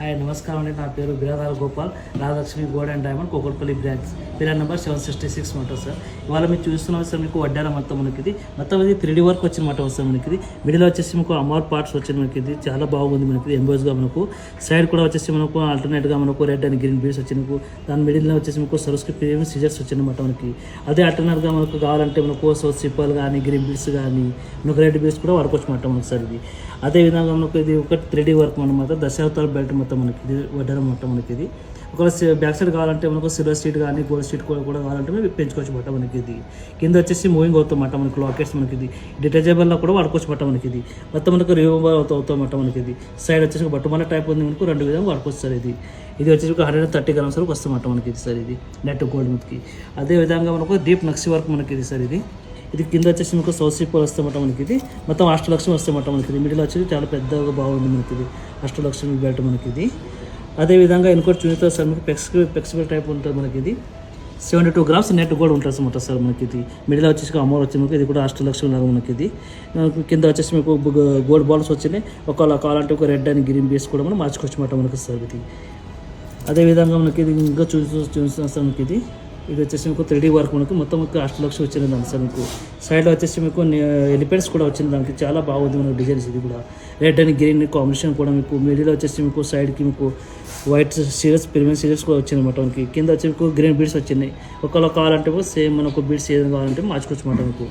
Hi నమస్కారం అండి. నా పేరు Biradala Gopal, Rajalakshmi gold and diamond Kukatpally branch, pillar number 766 ఉంటుంది సార్. ఇవాళ మీరు చూస్తున్నాం సార్, మీకు వడ్డానం మొత్తం మనకి మొత్తం ఇది 3D వర్క్ వచ్చిన మాట వస్తుంది. మనకి మిడిల్ వచ్చేసి మీకు అమౌంట్ పార్ట్స్ వచ్చింది. మనకి చాలా బాగుంది. మనకి ఎంబోస్గా మనకు సైడ్ కూడా వచ్చేసి మనకు ఆల్టర్నేట్గా మనకు రెడ్ అండ్ గ్రీన్ బీడ్స్ వచ్చి మీకు దాని మిడిల్లో వచ్చేసి మీకు సరుస్కి ప్రీమియం సిజర్స్ వచ్చిందన్నమాట. మనకి అదే ఆల్టర్నేట్గా మనకు కావాలంటే మనకు సిప్పల్ కానీ గ్రీన్ బీడ్స్ కానీ మనకు రెడ్ బీడ్స్ కూడా వాడుకోవచ్చు మాట మనకు సార్. ఇది అదేవిధంగా మనకు ఇది ఒక 3D వర్క్ అనమాట. దశావతార బెల్ట్ మొత్తం మనకి ఇది వడ్డానం మొత్తం మనకి ఇది ఒకవేళ బ్యాక్ సైడ్ కావాలంటే మనకు సిల్వర్ స్ట్రీట్ కానీ గోల్డ్ స్ట్రీట్ కూడా కావాలంటే మేము పెంచుకోవచ్చు మాట. మనకి ఇది కింద వచ్చేసి మూవింగ్ అవుతామన్నమాట. మనకి లాకెట్స్ మనకి ఇది డిటచబుల్లో కూడా వాడుకోవచ్చు మాట. మనకి ఇది మొత్తం మనకు రిమూవల్ అవుతామన్నమాట. మనకి ఇది సైడ్ వచ్చేసి బట్టుమల్ల టైప్ ఉంది. మనకు రెండు విధంగా వాడుకోవచ్చు సార్. ఇది వచ్చేసి 130 గ్రామ్స్ వరకు వస్తామన్నమాట. మనకి ఇది సార్. ఇది నెట్ గోల్డ్ మనకి అదే విధంగా మనకు డీప్ నక్సీ వర్క్ మనకి ఇది సార్. ఇది కింద వచ్చేసి మీకు సౌత్ సీపర్ వస్తామట. మనకి ఇది మొత్తం అష్టలక్ష్మి వస్తామట. మనకి ఇది మిడిల్ వచ్చేసి చాలా పెద్దగా బాగుంది. మనకి ఇది అష్టలక్ష్మి బెల్ట్ మనకి ఇది. అదేవిధంగా ఇంకోటి చూస్తే సార్ మీకు ఫ్లెక్సిబుల్ టైప్ ఉంటుంది. మనకి ఇది 72 గ్రామ్స్ నెట్ గోల్డ్ ఉంటుంది అనమాట సార్. మనకి ఇది మిడిల్ వచ్చేసి అమౌంట్ వచ్చింది. మనకి ఇది కూడా అష్టలక్ష్మి లాగా మనకి ఇది. కింద వచ్చేసి మీకు గోల్డ్ బాల్స్ వచ్చినాయి. ఒకవేళ కావాలంటే ఒక రెడ్ అండ్ గ్రీన్ బీస్ కూడా మనం మార్చుకోవచ్చు అనమాట. మనకి సార్ ఇది. అదేవిధంగా మనకి ఇది ఇంకా చూస్తున్నాం సార్. మనకి ఇది వచ్చేసి మీకు 3D వర్క్ మనకు మొత్తం మీకు అష్టలక్ష్మి వచ్చింది దానికి సార్. మీకు సైడ్లో వచ్చేసి మీకు ఎలిఫెంట్స్ కూడా వచ్చింది. దానికి చాలా బాగుంది మనకు డిజైన్స్. ఇది కూడా రెడ్ అండ్ గ్రీన్ కాంబినేషన్ కూడా మీకు మిడిల్ వచ్చేసి మీకు సైడ్కి మీకు వైట్ సీరియస్ ప్రీమియం సీరియస్ కూడా వచ్చింది అనమాట. మనకి కింద వచ్చి మీకు గ్రీన్ బీడ్స్ వచ్చినాయి. ఒకవేళ కావాలంటే సేమ్ మనకు బీడ్స్ ఏదైనా కావాలంటే మార్చుకోవచ్చు అనమాట. మీకు